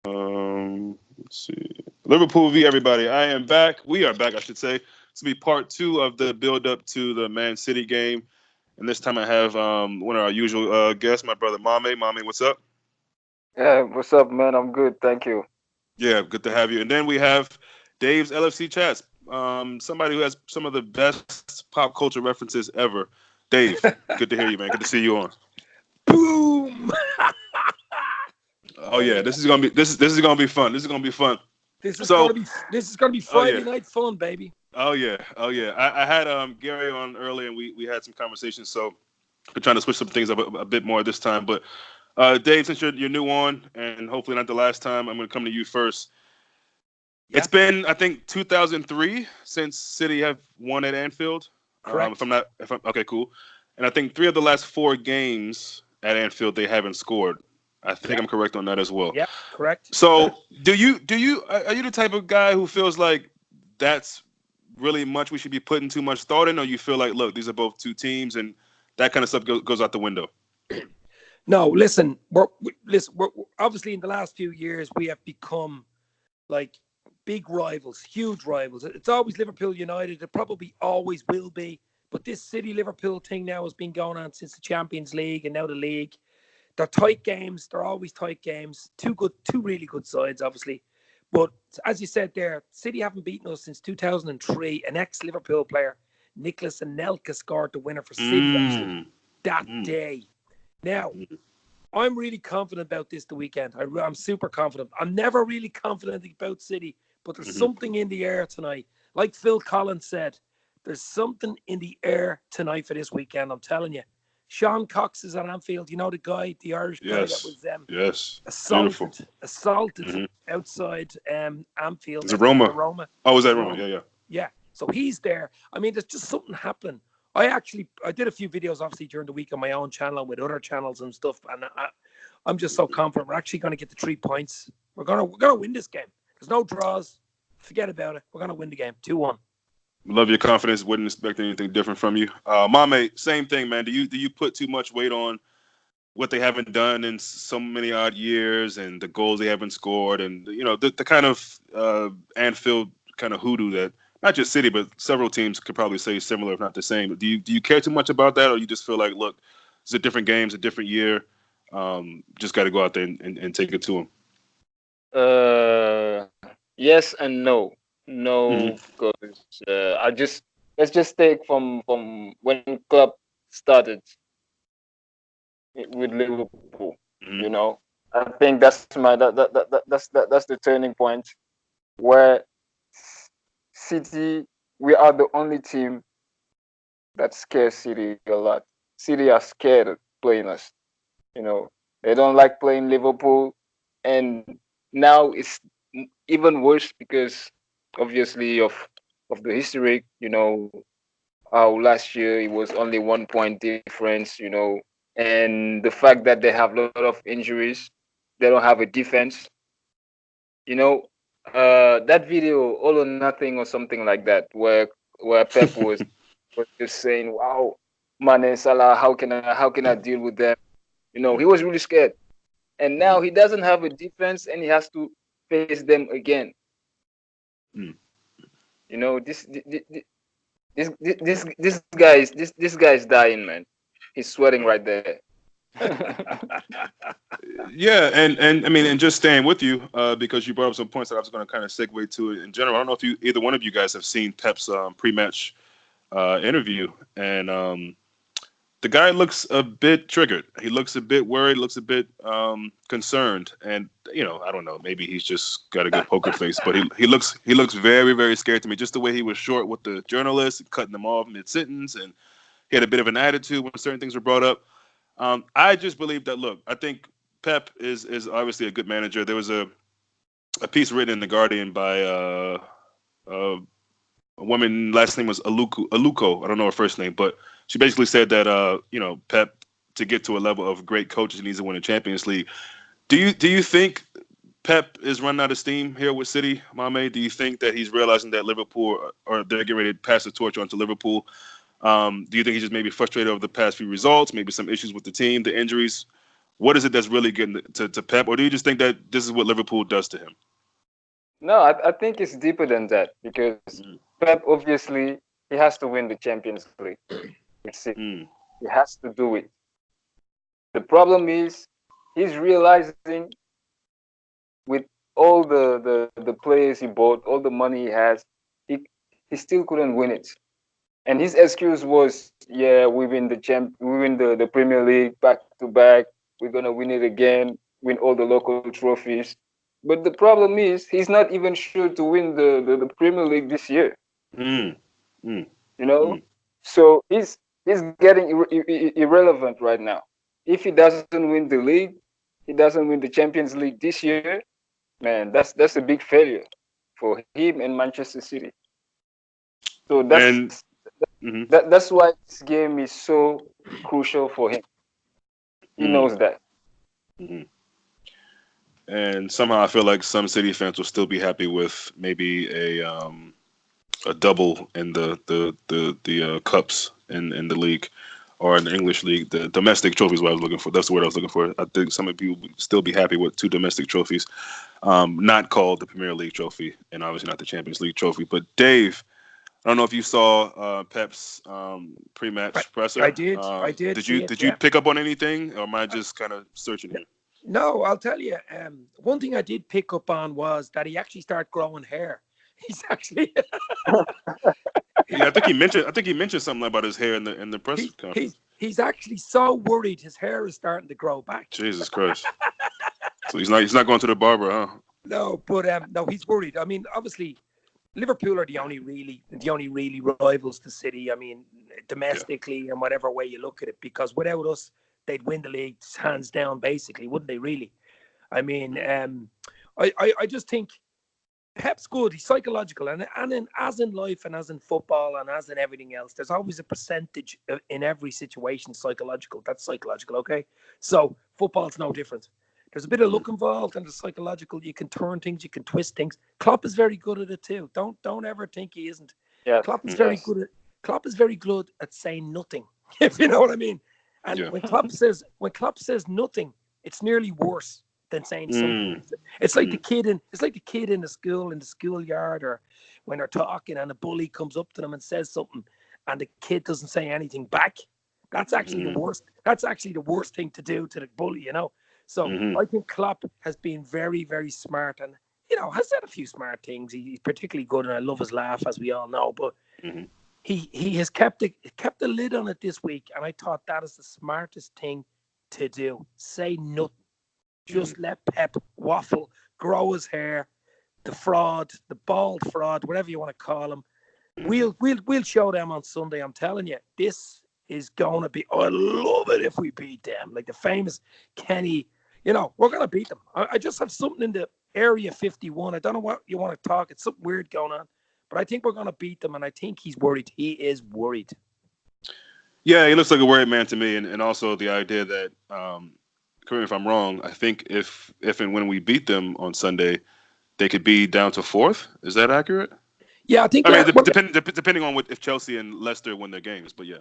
Let's see. Liverpool v everybody. I am back. We are back, I should say. This will be part two of the build up to the Man City game. And this time I have one of our usual guests, my brother Mame. Mame, what's up? Yeah, what's up, man? I'm good, thank you. Yeah, good to have you. And then we have Dave's LFC Chats. Somebody who has some of the best pop culture references ever. Dave, good to hear you, man. Good to see you on. Boom! Oh Oh yeah, yeah, this is gonna be fun. This is gonna be fun. this So, is gonna be this is gonna be oh yeah. Friday night fun, baby. Oh yeah. I had Gary on earlier, and we had some conversations. So we're trying to switch some things up a bit more this time. But Dave, since you're new on, and hopefully not the last time, I'm going to come to you first. It's Yeah, been, I think, 2003 since City have won at Anfield. If I'm correct. not, if I'm okay, cool. And I think three of the last four games at Anfield they haven't scored. I think Yeah, I'm correct on that as well. yeah, correct. So, do you are you the type of guy who feels like that's really much we should be putting too much thought in, or you feel like, look, these are both two teams, and that kind of stuff goes out the window? No, listen, we're obviously in the last few years we have become like big rivals, huge rivals. It's always Liverpool United. It probably always will be. But this City Liverpool thing now has been going on since the Champions League and now the league. They're tight games. They're always tight games. Two really good sides, obviously. But as you said there, City haven't beaten us since 2003. An ex-Liverpool player, Nicholas Anelka, scored the winner for City. Actually, Mm, that mm, day. Now, mm, I'm really confident about this the weekend. I'm super confident. I'm never really confident about City, but there's mhm. something in the air tonight. Like Phil Collins said, there's something in the air tonight for this weekend. I'm telling you. Sean Cox is at Anfield. You know the guy, the Irish guy that Yes, was yes, beautiful. assaulted Hmm. outside Anfield, It's a outside the Roma. Roma, Oh, was the that Roma? Roma. Yeah, yeah. Yeah, so he's there. I mean, there's just something happening. I did a few videos obviously during the week on my own channel and with other channels and stuff, and I'm just so confident we're actually going to get the 3 points. We're gonna win this game. There's no draws. Forget about it. We're gonna win the game 2-1. Love your confidence. Wouldn't expect anything different from you. Mame, same thing, man. Do you put too much weight on what they haven't done in so many odd years and the goals they haven't scored and the kind of Anfield kind of hoodoo that not just City but several teams could probably say similar if not the same. Do you care too much about that, or you just feel like, look, it's a different game, it's a different year, just got to go out there and take it to them? Yes and no. Hmm. No, because I just let's just take from when club started with Liverpool. You Hmm. know, I think that's my that's the turning point where City, we are the only team that scares City a lot. City are scared of playing us. You know, they don't like playing Liverpool, and now it's even worse because obviously of the history. How last year it was only 1 point difference. And the fact that they have a lot of injuries, they don't have a defense. You know, that video, All or Nothing or something like that, where Pep was just saying, "Wow, Mane, Salah, how can I deal with them?" He was really scared, and now he doesn't have a defense, and he has to face them again. This guy is dying, man. He's sweating right there. Yeah, and I mean, and just staying with you, because you brought up some points that I was going to kind of segue to in general. I don't know if either one of you guys have seen Pep's pre-match interview, and the guy looks a bit triggered. He looks a bit worried. Looks a bit concerned, and I don't know. Maybe he's just got a good poker face, but he looks very very scared to me. Just the way he was short with the journalists, cutting them off mid sentence, and he had a bit of an attitude when certain things were brought up. I just believe that. Look, I think Pep is obviously a good manager. There was a piece written in the Guardian by uh, a woman. Last name was Aluko. I don't know her first name, but she basically said that Pep, to get to a level of great coaches, needs to win a Champions League. Do you think Pep is running out of steam here with City, Mame? Do you think that he's realizing that Liverpool, or they're getting ready to pass the torch on to Liverpool? Do you think he's just maybe frustrated over the past few results, maybe some issues with the team, the injuries? what is it that's really getting to Pep, or do you just think that this is what Liverpool does to him? No, I think it's deeper than that because Mm, Pep obviously he has to win the Champions League with City. mm, He has to do it. The problem is he's realizing with all the players he bought, all the money he has, he he still couldn't win it. And his excuse was, yeah, we win the Premier League back to back. We're gonna win it again, win all the local trophies. But the problem is he's not even sure to win the Premier League this year. mm, mm, You know, mm. so he's getting irrelevant right now. If he doesn't win the league, he doesn't win the Champions League this year, man, that's a big failure for him and Manchester City. So And mhm, that's why this game is so crucial for him. He mm, knows that. mhm. And somehow I feel like some City fans will still be happy with maybe a double in the cups in the league, or in the English league. The domestic trophies, what I was looking for. That's the word I was looking for. I think some of people would still be happy with two domestic trophies, not called the Premier League trophy, and obviously not the Champions League trophy. But Dave, I don't know if you saw Pep's I, pre-match I presser. did. I did Did see you it. did you Yeah. pick up on anything, or am I just kind of searching here? No, I'll tell you. One thing I did pick up on was that he actually started growing hair. He's actually Yeah, I think he mentioned something about his hair in the press conference. he's actually so worried his hair is starting to grow back. Jesus Christ! So he's not going to the barber, huh? No, but no, he's worried. I mean, obviously, Liverpool are the only really rivals to City. I mean, Yeah. domestically and whatever way you look at it, because without us, they'd win the league hands down, basically, wouldn't they? Really? I mean, I just think Pep's good. He's psychological, as in life and as in football and as in everything else, there's always a percentage in every situation psychological. That's psychological, okay? So football's no different. There's a bit of Mm, luck involved and the psychological. You can turn things, you can twist things. Klopp is very good at it too. Don't ever think he isn't. Yes, Klopp is mm, very yes. good at Klopp is very good at saying nothing, if you know what I mean. And yeah. when Klopp says nothing, it's nearly worse than saying something. Mm, It's like the mm, kid in the schoolyard, or when they're talking and a bully comes up to them and says something, and the kid doesn't say anything back. That's actually the mm, worst. That's actually the worst thing to do to the bully. So mm, I think Klopp has been very, very smart, and has said a few smart things. He's particularly good, and I love his laugh, as we all know. But mm, he has kept the lid on it this week, and I thought that is the smartest thing to do. Say nothing. mm, Just let Pep waffle, grow his hair, the fraud, the bald fraud, whatever you want to call him. mm. We'll show them on Sunday. I'm telling you, this is going to be. I love it if we beat them, like the famous Kenny. We're going to beat them. I just have something in the area 51. I don't know what you want to talk. It's something weird going on, but I think we're going to beat them, and I think he's worried. He is worried. Yeah, he looks like a worried man to me, and also the idea that, correct me if I'm wrong, I think if and when we beat them on Sunday, they could be down to fourth. Is that accurate? Yeah, I think. I mean, Well, depending on if Chelsea and Leicester win their games, but yeah.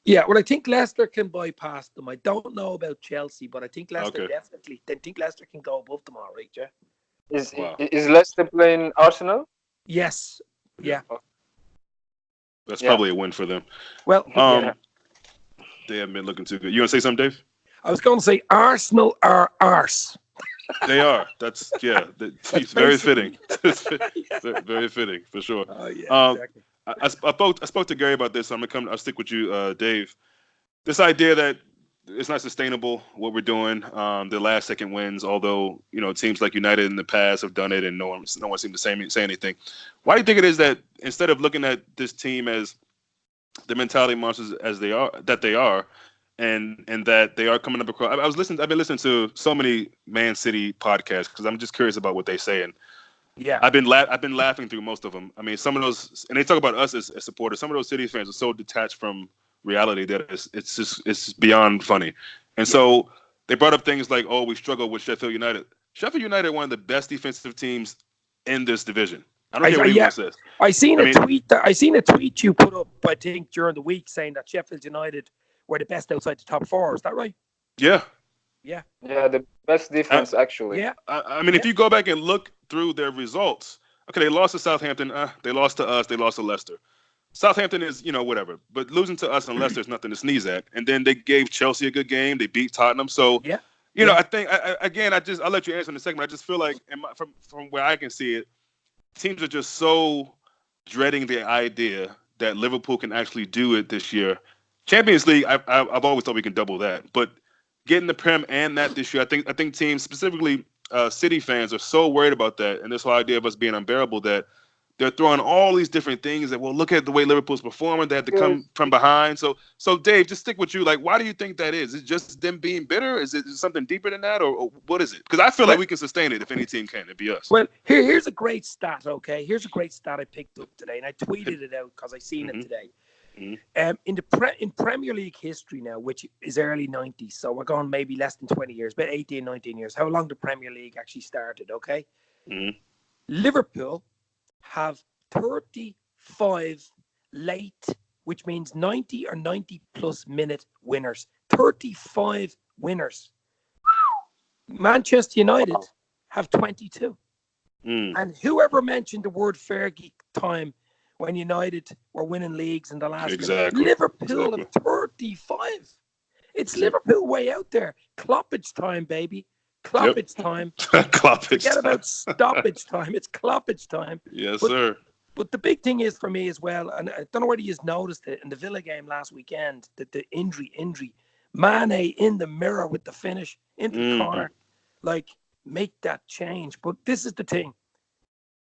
yeah, well, I think Leicester can bypass them. I don't know about Chelsea, but I think Leicester Okay. definitely. I think Leicester can go above them, all right, yeah. Is Wow. is Leicester playing Arsenal? Yes, Yeah, yeah. Oh, that's yeah, probably a win for them. Well, yeah. Um, they haven't been looking too good. You want to say something, Dave? I was going to say Arsenal are arse. They are. That's yeah. That's It's very fitting. basically. Yeah. Very fitting for sure. Oh yeah, Um, exactly. I spoke to Gary about this. So I'm gonna come. I'll stick with you, Dave. This idea that it's not sustainable what we're doing. The last second wins, although teams like United in the past have done it, and no one seemed to say anything. Why do you think it is that instead of looking at this team as the mentality monsters they are, and that they are coming up across? I've been listening to so many Man City podcasts because I'm just curious about what they say, and Yeah. I've been laughing through most of them. I mean, some of those, and they talk about us as supporters. Some of those City fans are so detached from reality that it's beyond funny. And Yeah. so they brought up things like, oh, we struggle with Sheffield United. Sheffield United are one of the best defensive teams in this division. I don't care what anyone Yeah. says. I seen I a mean, tweet that I seen a tweet you put up, I think, during the week saying that Sheffield United were the best outside the top four. Is that right? yeah, Yeah. Yeah, the best I, defense actually. Yeah. I mean, Yeah. if you go back and look through their results, okay, they lost to Southampton. They lost to us. They lost to Leicester. Southampton is, whatever. But losing to us and Leicester is nothing to sneeze at. And then they gave Chelsea a good game. They beat Tottenham. So, Yeah. Yeah. I think, again, I'll let you answer in a second. I just feel like, from where I can see it, teams are just so dreading the idea that Liverpool can actually do it this year. Champions League, I've always thought we can double that, but getting the Prem and that this year, I think teams, specifically City fans, are so worried about that and this whole idea of us being unbearable that they're throwing all these different things that, well, look at the way Liverpool's performing. They had to come Because from behind. So Dave, just stick with you. Like, why do you think that is? Is it just them being bitter? Is it something deeper than that, or what is it? Because I feel like Well, we can sustain it if any team can. It'd be us. well, here's a great stat. Okay, here's a great stat I picked up today, and I tweeted it out because I seen it Mm-hmm. today. Mm-hmm. In Premier League history now, which is early 90s, so we're going maybe less than 20 years, about 18, 19 years. How long the Premier League actually started? Okay, Mm-hmm. Liverpool have 35 late, which means 90 or 90 plus minute winners. 35 winners. Manchester United wow. have 22. Mm, And whoever mentioned the word Fergie time when United were winning leagues in the last minute, exactly. Liverpool have Exactly. 35. It's Yep. Liverpool way out there. Kloppage time, baby. Yep. Kloppage time. Kloppage Forget time. about stoppage time. It's Kloppage time. Yes, But sir. but the big thing is for me as well, and I don't know whether you've noticed it in the Villa game last weekend, that the injury, Mane in the mirror with the finish into the Mm-hmm. corner, like make that change. But this is the thing.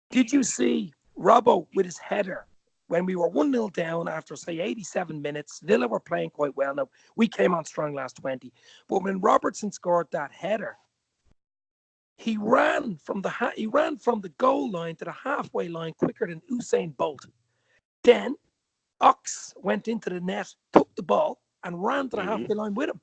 Did you see Robbo with his header when we were 1-0 down after, say, 87 minutes? Villa were playing quite well. Now, we came on strong last 20. But when Robertson scored that header, he ran from the goal line to the halfway line quicker than Usain Bolt. Then Ox went into the net, took the ball, and ran to the Mm-hmm. halfway line with him.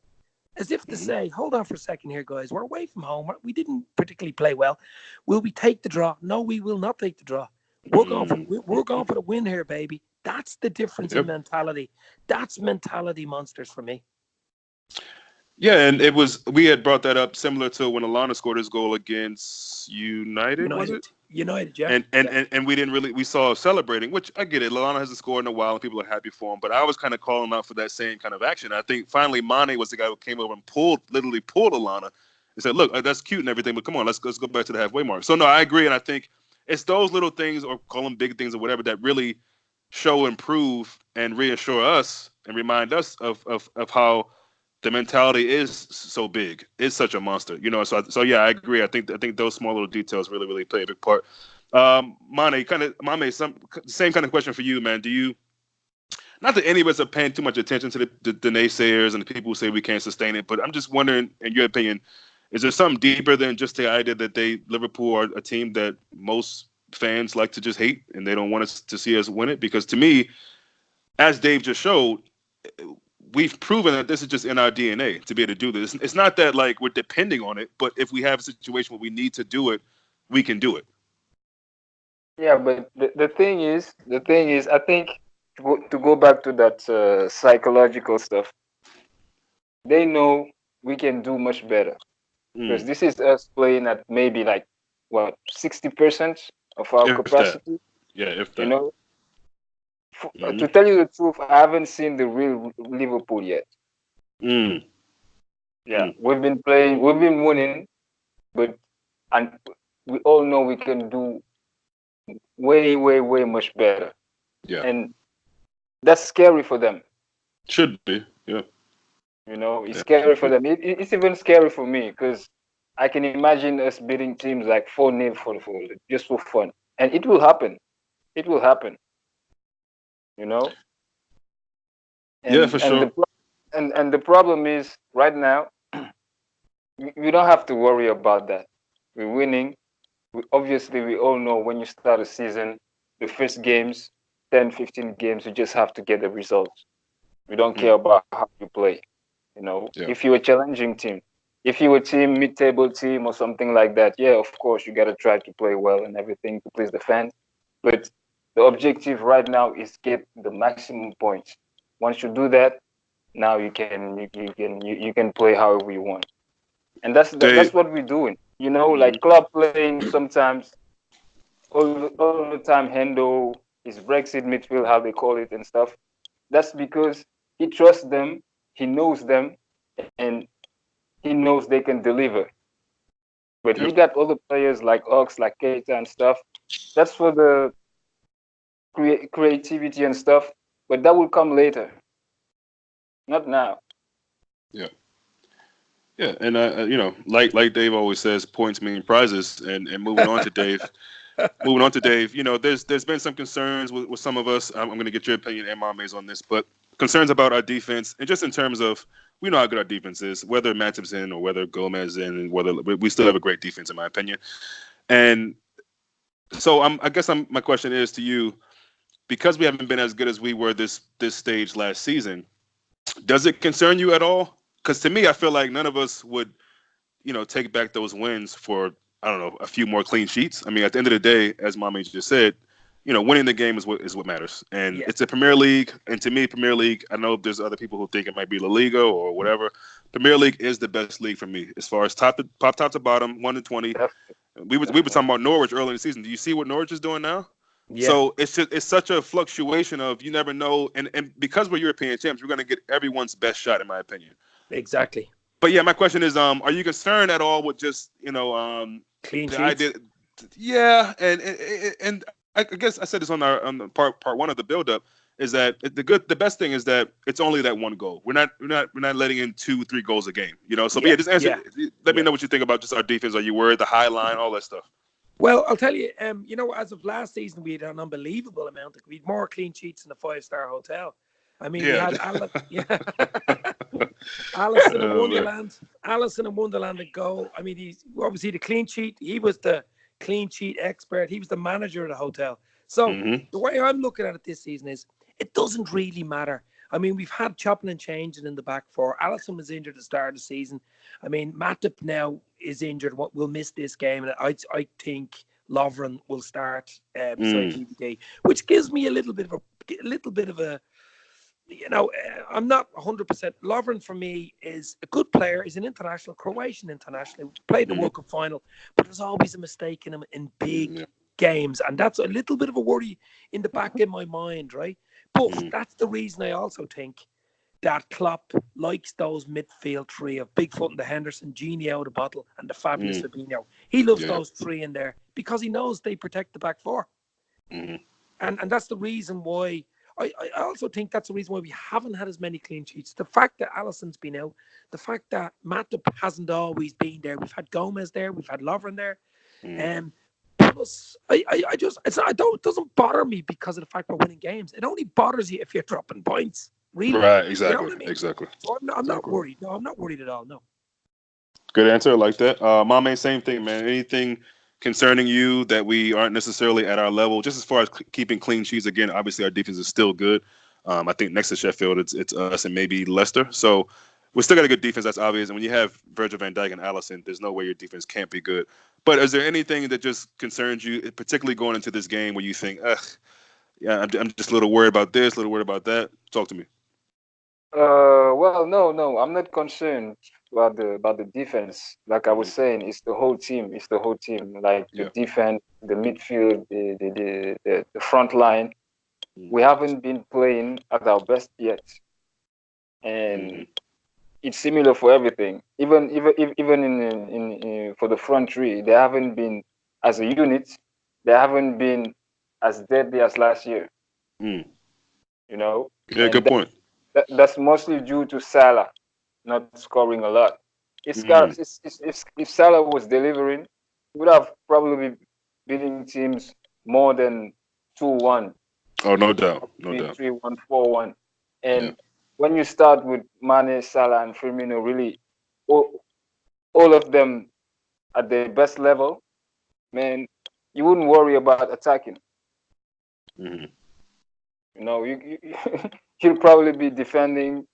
As if to Mm-hmm. say, hold on for a second here, guys. We're away from home. We didn't particularly play well. Will we take the draw? No, we will not take the draw. We're going for the win here, baby. That's the difference in Yep. mentality. That's mentality monsters for me. Yeah, and we had brought that up similar to when Alana scored his goal against United, was it? United, yeah, yeah. And we didn't really we saw celebrating, which I get it. Lallana hasn't scored in a while, and people are happy for him. But I was kind of calling out for that same kind of action. I think finally Mane was the guy who came over and literally pulled Lallana, and said, "Look, that's cute and everything, but come on, let's go back to the halfway mark." So no, I agree, and I think it's those little things, or call them big things or whatever, that really show, improve, and reassure us and remind us of how the mentality is so big. It's such a monster, So yeah, I agree. I think those small little details really play a big part. Mame, same kind of question for you, man. Do you? Not that any of us are paying too much attention to the naysayers and the people who say we can't sustain it, but I'm just wondering, in your opinion, is there something deeper than just the idea that Liverpool are a team that most fans like to just hate and they don't want us to see us win it? Because to me, as Dave just showed, we've proven that this is just in our DNA to be able to do this. It's not that like we're depending on it, but if we have a situation where we need to do it, we can do it. Yeah, but the thing is, I think to go back to that psychological stuff, they know we can do much better because Mm, this is us playing at maybe like what 60% of our if that, capacity. yeah, if You that. know, Mm, to tell you the truth, I haven't seen the real Liverpool yet. mm, Yeah, mm, we've been winning, but and we all know we can do way, way, way much better, yeah, and that's scary for them. should be. Yeah, It's yeah, scary should for be. them. It's even scary for me because I can imagine us beating teams like 4-0 for just for fun, and it will happen. It will happen, you know. Yeah, And for and the sure. pro- and the problem is right now we don't have to worry about that. We're winning. Obviously, we all know when you start a season, the first games, 10, 15 games, you just have to get the results. We don't Mm, care about how you play. yeah, If you're a challenging team, if you're a team, mid-table team or something like that, yeah, of course, you got to try to play well and everything to please the fans. But the objective right now is get the maximum points. Once you do that, now you can play however you want. and that's Dave. what we're doing. You know, Hmm. like club playing sometimes all the time. Hendo is Brexit midfield, how they call it and stuff. That's because he trusts them, he knows them, and he knows they can deliver. But he Yep. got other players like Ox, like Keita and stuff. That's for the creativity and stuff. But that will come later, not now. Yeah. Yeah. And like Dave always says, points mean prizes. And moving on to Dave. Moving on to Dave. There's been some concerns with some of us. I'm going to get your opinion and Mame's on this, but concerns about our defense and just in terms of we know how good our defense is, whether Matip's in or whether Gomez in, and whether we still have a great defense in my opinion. And so I guess my question is to you because we haven't been as good as we were this stage last season. Does it concern you at all? Because to me, I feel like none of us would take back those wins for I don't know a few more clean sheets. I mean, at the end of the day, as Mommy just said, winning the game is what matters, and Yeah, it's a Premier League. And to me, Premier League. I know there's other people who think it might be La Liga or whatever. Premier League is the best league for me as far as top to bottom, 1 to 20. We were talking Definitely. about Norwich early in the season. Do you see what Norwich is doing now? yeah, So it's such a fluctuation of you never know, and because we're European champs, we're going to get everyone's best shot, in my opinion. exactly. But yeah, my question is, are you concerned at all with just Clean the sheets. idea? Yeah, and I guess I said this on the part one of the build up is that the best thing is that it's only that one goal. We're not letting in 2-3 goals a game. So but Yeah, yeah, just answer. yeah, Let me yeah. know what you think about just our defense. Are you worried? The high line, all that stuff. Well, I'll tell you, as of last season, we had an unbelievable amount. We had more clean sheets in a five-star hotel. I mean, we Yeah. had yeah, Allison in Oh man. Wonderland, Allison in Wonderland and goal. I mean, he's obviously the clean sheet. He was the clean sheet expert. He was the manager of the hotel. So Hmm. the way I'm looking at it this season is it doesn't really matter. I mean, we've had chopping and changing in the back four. Allison was injured at the start of the season. I mean, Matip now is injured. What will miss this game, and I think Lovren will start beside Mm. DVD, which gives me a little bit of a I'm not 100%. Lovren for me is a good player. He's an international, Croatian international. Played the Hmm. World Cup final, but there's always a mistake in him in big Yeah. games, and that's a little bit of a worry in the back of my mind, right? But Mm. that's the reason I also think that Klopp likes those midfield three of Bigfoot and the Henderson, Genie out of the bottle, and the fabulous Mm. Fabinho. He loves Yeah. those three in there because he knows they protect the back four. Hmm. And that's the reason why I also think that's the reason why we haven't had as many clean sheets. The fact that Allison's been out, the fact that Matip hasn't always been there. We've had Gomez there, we've had Lovren there. Mm. Um, plus, I just I don't it doesn't bother me because of the fact we're winning games. It only bothers you if you're dropping points, really. Right. You know Exactly. what I mean? Exactly. So I'm not Exactly. worried. No, I'm not worried at all. No. Good answer. I like that. My main same thing, man. Anything concerning you that we aren't necessarily at our level, just as far as keeping clean sheets. Again, obviously our defense is still good. I think next to Sheffield, it's us and maybe Leicester. So we still got a good defense. That's obvious. And when you have Virgil Van Dijk and Allison, there's no way your defense can't be good. But is there anything that just concerns you, particularly going into this game, where you think, ugh, yeah, I'm just a little worried about this, a little worried about that? Talk to me. Well, no, I'm not concerned about the defense. Like I was Hmm. saying, it's the whole team. It's the whole team. Like the Yeah. defense, the midfield, the front line. Hmm. We haven't been playing at our best yet, and Hmm. it's similar for everything. Even in for the front three, they haven't been as a unit. They haven't been as deadly as last year. Mm. You know, Yeah. and Good point. that's mostly due to Salah not scoring a lot. Mm. If Salah was delivering, he would have probably been beating teams more than 2-1, Oh, no doubt. No maybe doubt. 3-1, 4-1. Yeah. And when you start with Mane, Salah, and Firmino, really, all of them at their best level, man, you wouldn't worry about attacking. Hmm. He'll probably be defending,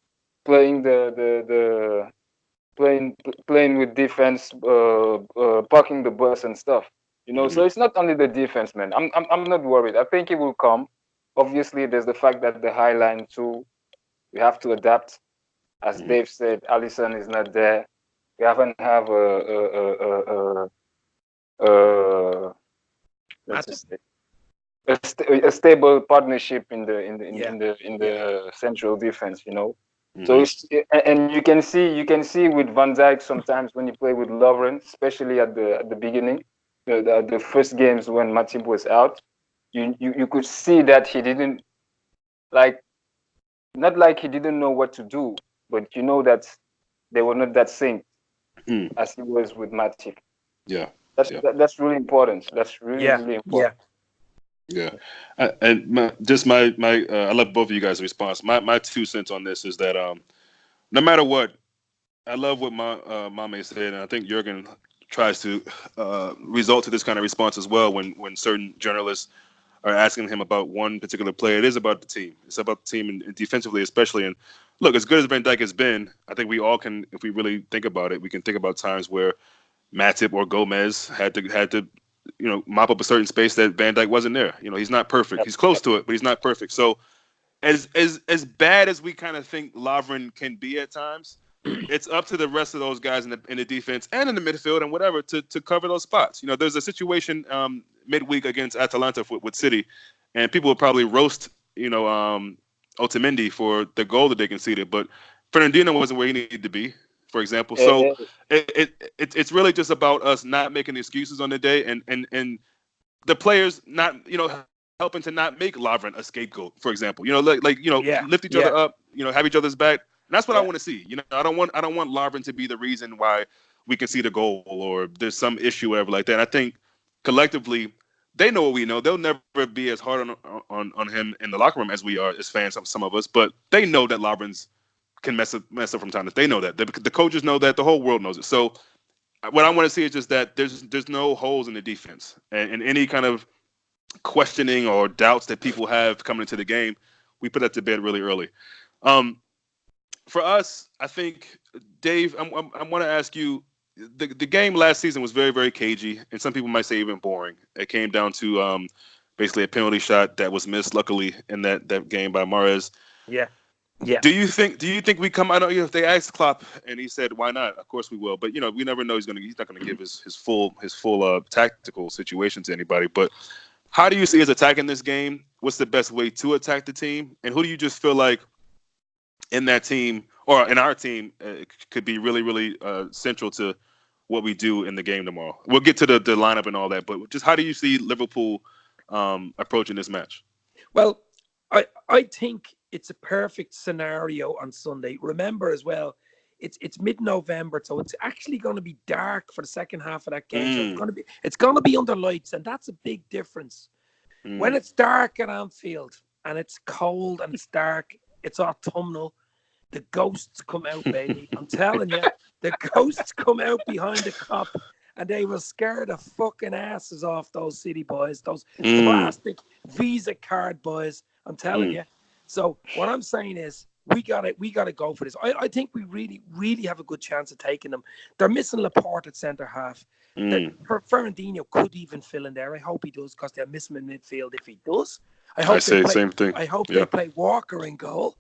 playing playing with defense, parking the bus and stuff. Hmm. So it's not only the defense, man. I'm not worried. I think it will come. Obviously, there's the fact that the high line too. We have to adapt. As Hmm. Dave said, Allison is not there, We haven't have a let's Matchup? just say a stable partnership Yeah, in yeah, the central defense. So Hmm. and you can see with Van Dijk sometimes when you play with Lovren, especially at the beginning, the first games when Matip was out, you could see that he didn't like not like he didn't know what to do, but that they were not that synced Mm. as he was with Matip. Yeah. That's Yeah. that's really important. That's really yeah, really yeah. important. Yeah, and my I love both of you guys' response. My 2 cents on this is that no matter what, I love what Mame said, and I think Jurgen tries to result to this kind of response as well when certain journalists are asking him about one particular player. It is about the team. It's about the team and defensively, especially. And look, as good as Van Dijk has been, I think we all can, if we really think about it, we can think about times where Matip or Gomez had to mop up a certain space that Van Dijk wasn't there. He's not perfect. Yep, He's close yep. to it, but he's not perfect. So as bad as we kind of think Lovren can be at times, it's up to the rest of those guys in the defense and in the midfield and whatever to cover those spots. There's a situation midweek against Atalanta with City, and people will probably roast Otamendi for the goal that they conceded, but Fernandino wasn't where he needed to be, for example. Eh, So eh, it's really just about us not making excuses on the day and the players not helping to not make Lovren a scapegoat, for example. Yeah, Lift each other yeah, up, have each other's back. And that's what I yeah, want to see. I don't want Lovren to be the reason why we can see the goal or there's some issue or whatever like that. And I think collectively they know what we know. They'll never be as hard on him in the locker room as we are as fans, some of us, but they know that Lovren's can mess up from time to time. They know that. The coaches know that. The whole world knows it. So what I want to see is just that there's no holes in the defense and any kind of questioning or doubts that people have coming into the game, we put that to bed really early. Um, for us, I think Dave, I want to ask you. The game last season was very very cagey, and some people might say even boring. It came down to basically a penalty shot that was missed, luckily in that game by Mahrez. yeah, yeah. Do you think we come? I know if they asked Klopp and he said why not? Of course we will, but we never know he's not gonna give his full tactical situation to anybody. But how do you see us attacking this game? What's the best way to attack the team? And who do you just feel like in that team or in our team could be really, really central to what we do in the game tomorrow? We'll get to the lineup and all that, but just how do you see Liverpool approaching this match? Well, I think it's a perfect scenario on Sunday. Remember as well, it's mid-November, so it's actually going to be dark for the second half of that game. So it's Mm, going to be under lights, and that's a big difference. When mm, it's dark at Anfield and it's cold and it's dark, it's autumnal. The ghosts come out, baby. I'm telling you, the ghosts come out behind the cop, and they will scare the fucking asses off those city boys, those mm, plastic Visa card boys. I'm telling mm, you. So what I'm saying is, we gotta go for this. I think we really, really have a good chance of taking them. They're missing Laporte at centre half. That mm. Fernandinho could even fill in there. I hope he does because they'll miss him in midfield if he does. I I hope they say the play. same thing. I hope they Yeah. play Walker in goal.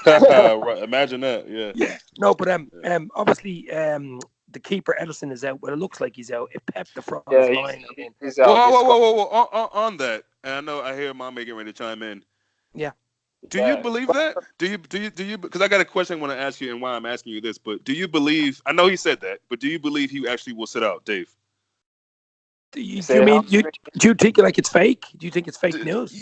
Right. Imagine that. Yeah. Yeah, no, but Yeah. obviously the keeper Edison is out. Well, it looks like he's out. If Pep the front is yeah. He's fine, I he- mean, he's Whoa, out. whoa, He's whoa, got whoa, whoa. On that, and I know I hear Mom getting ready to chime in. yeah. Do you believe that? Do you? Because I got a question I want to ask you, and why I'm asking you this. But do you believe? I know he said that, but do you believe he actually will sit out, Dave? Do you say mean you? hamstring. Do you think like it's fake? Do you think it's fake news?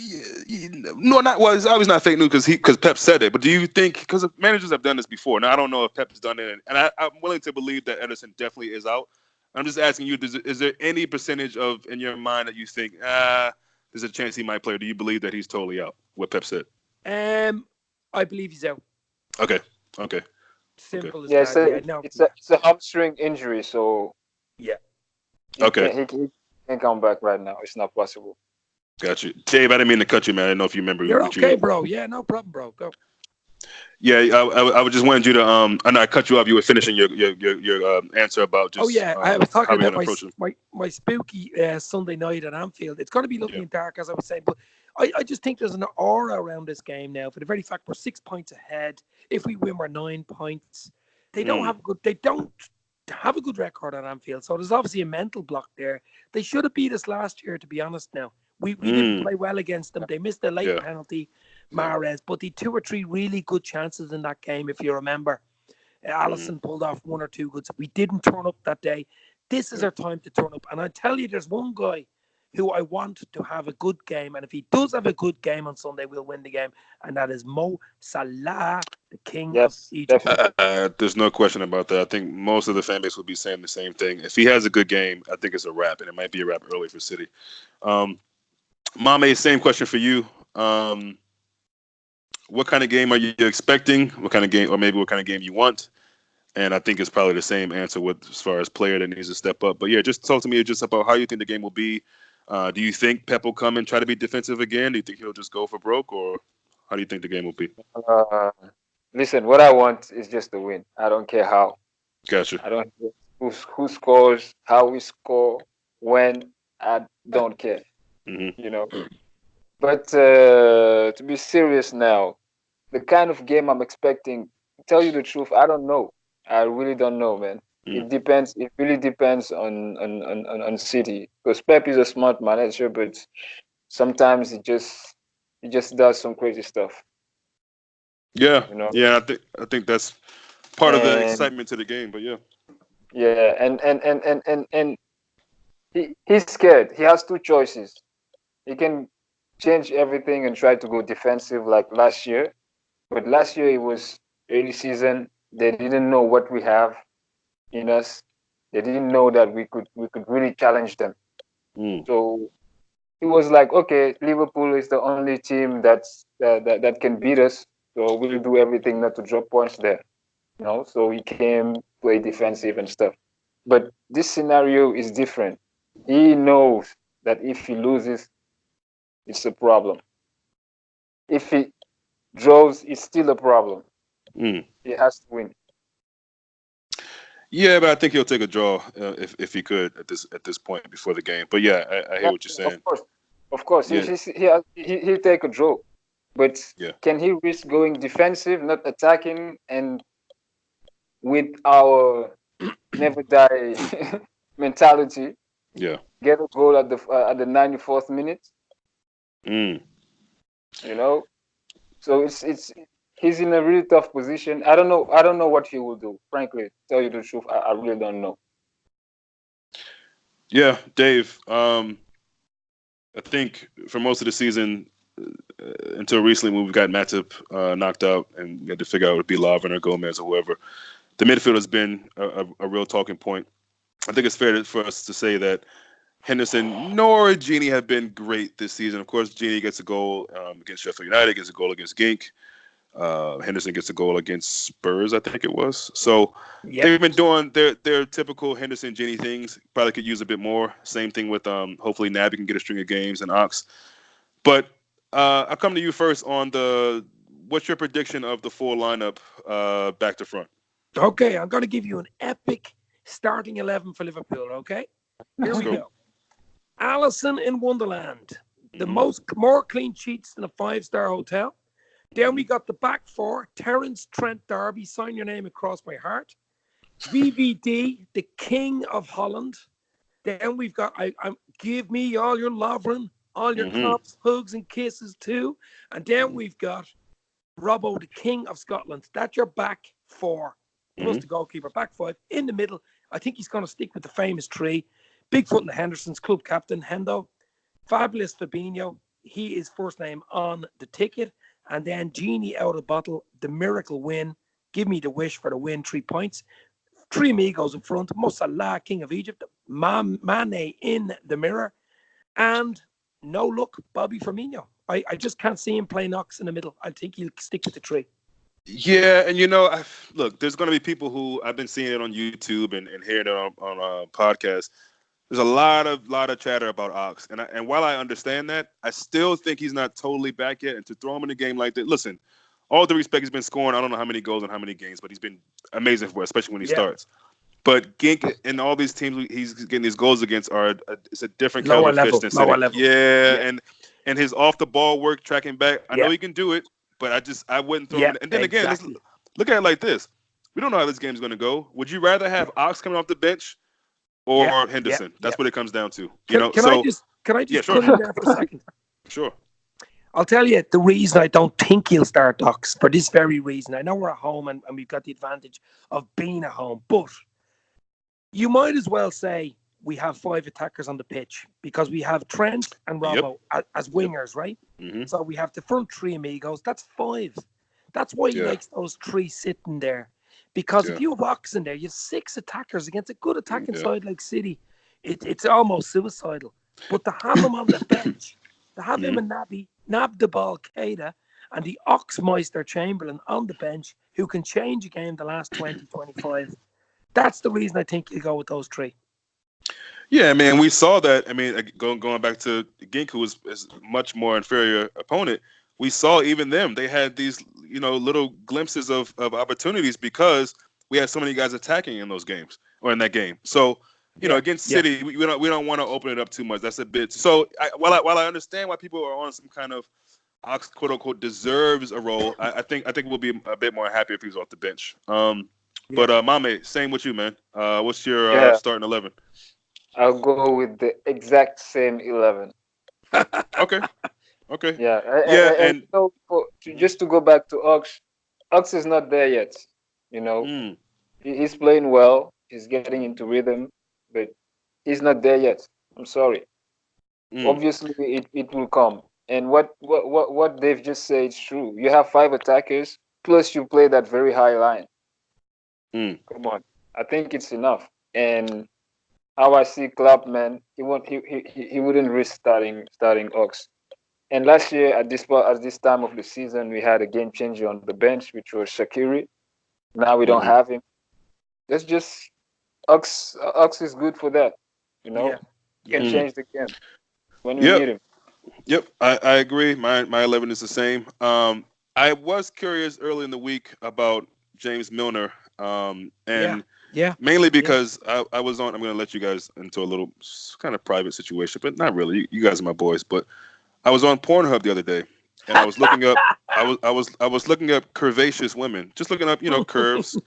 No, not well. It's obviously not fake news because Pep said it. But do you think because managers have done this before? Now I don't know if Pep has done it, and I'm willing to believe that Edison definitely is out. I'm just asking you: is there any percentage of in your mind that you think there's a chance he might play? Or do you believe that he's totally out? What Pep said. Um, I believe he's out. Okay. Okay. Okay. Simple as Yeah, it's that. a Yeah, no, it's a yeah, it's a hamstring injury, so yeah. he Okay. can't he can can't come back right now. It's not possible. Got you, Dave. I didn't mean to cut you, man. I didn't know if you remember You're what okay, you. bro. Yeah, no problem, bro. Go. Yeah, I just wanted you to. I know I cut you off. You were finishing your answer about Oh just yeah, I was talking how we're about gonna my approach him. my spooky Sunday night at Anfield. It's going to be Yeah. lovely and dark, as I was saying, but I just think there's an aura around this game now. For the very fact we're 6 points ahead. If we win, we're 9 points. They don't Mm, have a good. They don't. have a good record at Anfield. So there's obviously a mental block there. They should have beat us last year, to be honest now. We didn't Mm, play well against them. They missed a late yeah, penalty, yeah. Mahrez, but the 2 or 3 really good chances in that game, if you remember. Mm, Allison pulled off 1 or 2 goods. We didn't turn up that day. This is yeah. our time to turn up. And I tell you, there's one guy who I want to have a good game. And if he does have a good game on Sunday, we'll win the game. And that is Mo Salah, the king of Yes, Egypt. definitely. There's no question about that. I think most of the fan base will be saying the same thing. If he has a good game, I think it's a wrap, and it might be a wrap early for City. Um, Mame, same question for you. What kind of game are you expecting? What kind of game, or maybe what kind of game you want? And I think it's probably the same answer with as far as player that needs to step up. But yeah, just talk to me just about how you think the game will be. Do you think Pep will come and try to be defensive again? Do you think he'll just go for broke, or how do you think the game will be? Uh, Listen, what I want is just to win. I don't care how. Gotcha. I don't care who scores, how we score, when. I don't care. Hmm. You know. But to be serious now, the kind of game I'm expecting, to tell you the truth, I don't know. I really don't know, man. Mm. It depends. It really depends on City. Because Pep is a smart manager, but sometimes he just does some crazy stuff. Yeah, You know. yeah. I think that's part of the And excitement to the game. But yeah. yeah, and he's scared. He has two choices. He can change everything and try to go defensive like last year. But last year it was early season. They didn't know what we have in us. They didn't know that we could really challenge them. Mm. So it was like, okay, Liverpool is the only team that can beat us. So we'll do everything not to drop points there. So he came, play defensive and stuff. But this scenario is different. He knows that if he loses, it's a problem. If he draws, it's still a problem. Mm. He has to win. Yeah, but I think he'll take a draw if he could at this point before the game. But yeah, I hear Yeah, what you're of saying. course, of course. Yeah, He'll take a draw, but yeah, can he risk going defensive, not attacking, and with our never die mentality, yeah. get a goal at the 94th minute? Mm. You know, so it's he's in a really tough position. I don't know what he will do. Frankly, tell you the truth, I really don't know. Yeah, Dave. I think for most of the season, until recently when we got Matip knocked out and we had to figure out it would be Lovren or Gomez or whoever, the midfield has been a real talking point. I think it's fair for us to say that Henderson nor Genie have been great this season. Of course, Genie gets a goal against Sheffield United, gets a goal against Gink. Henderson gets a goal against Spurs, I think it was. So Yep. they've been doing their typical Henderson Genie things. Probably could use a bit more. Same thing with hopefully Naby can get a string of games and Ox. But I'll come to you first on the what's your prediction of the full lineup back to front? Okay, I'm going to give you an epic starting 11 for Liverpool. Okay, here Let's we go. go. Allison in Wonderland, the Hmm. most more clean sheets than a 5-star hotel. Then we Hmm. got the back four: Terence Trent D'Arby, sign your name across my heart. VVD, the king of Holland. Then we've got I give me all your Lovren, all your Hmm. claps, hugs, and kisses too. And then we've got Robbo, the king of Scotland. That's your back four, plus Hmm. the goalkeeper. Back five. In the middle, I think he's going to stick with the famous three. Bigfoot and the Hendersons, club captain, Hendo. Fabulous Fabinho. He is first name on the ticket. And then Genie out of the bottle, the miracle win. Give me the wish for the win, 3 points. Three amigos in front. Mo Salah, king of Egypt. Mane in the mirror. And no look, Bobby Firmino. I just can't see him play Knox in the middle. I think he'll stick with the three. Yeah, and look, there's going to be people who I've been seeing it on YouTube and hearing it on podcasts. There's a lot of chatter about Ox, and while I understand that, I still think he's not totally back yet. And to throw him in a game like that, listen, all the respect, he's been scoring. I don't know how many goals and how many games, but he's been amazing for us, especially when he Yeah, starts. But Gink and all these teams he's getting these goals against it's a different kettle lower of fish level, than lower City. level. Yeah, Yeah, and his off the ball work, tracking back. I know yeah, he can do it, but I wouldn't throw him yeah, in. And then again, exactly. look at it like this. We don't know how this game's going to go. Would you rather have Ox coming off the bench Yeah, or yeah, Henderson? yeah. That's what it comes down to. Can I So just can I yeah, just sure, cut in there for a second? sure. I'll tell you the reason I don't think he'll start Ox for this very reason. I know we're at home and we've got the advantage of being at home, but you might as well say we have five attackers on the pitch because we have Trent and Yep, Robbo as yep. wingers, right? Hmm. So we have the front three amigos. That's five. That's why he Yeah, likes those three sitting there. Because yeah, if you have Ox in there, you have six attackers against a good attacking yeah. side like City. It's almost suicidal. But to have him on the bench, to have him Hmm. and Nab the ball, Keita, and the Oxmeister Chamberlain on the bench who can change a game the last 20, 25. That's the reason I think you go with those three. Yeah, man, we saw that. I mean, going back to Ginku is much more inferior opponent. We saw even them. They had these, little glimpses of opportunities because we had so many guys attacking in those games or in that game. So, Yeah, against yeah, City, we don't want to open it up too much. That's a bit. So, while I understand why people are on some kind of Ox quote unquote deserves a role, I think we'll be a bit more happy if he's off the bench. yeah. But Mame, same with you, man. What's your Yeah, starting 11? I'll go with the exact same 11. Okay. Okay. Yeah, Yeah, and and mhm. just to go back to Ox, Ox is not there yet. You know, Mm, he's playing well. He's getting into rhythm, but he's not there yet. I'm sorry. mm, Obviously, it will come. And what they've just said is true. You have five attackers, plus you play that very high line. mm. Come on, I think it's enough. And how I see Klopp, man, he wouldn't risk starting Ox. And last year at this time of the season, we had a game changer on the bench, which was Shakiri. Now we don't Hmm. have him. Let's just Ox is good for that. You Yeah, know, he can yeah. Mm. change the game when we Yep. need him. Yep. I agree. My 11 is the same. I was curious early in the week about James Milner. Yeah, And yeah, mainly yeah. because I was on. I'm going to let you guys into a little kind of private situation, but not really. You guys are my boys. But I was on Pornhub the other day, and I was looking up. I was looking up curvaceous women, just looking up, curves.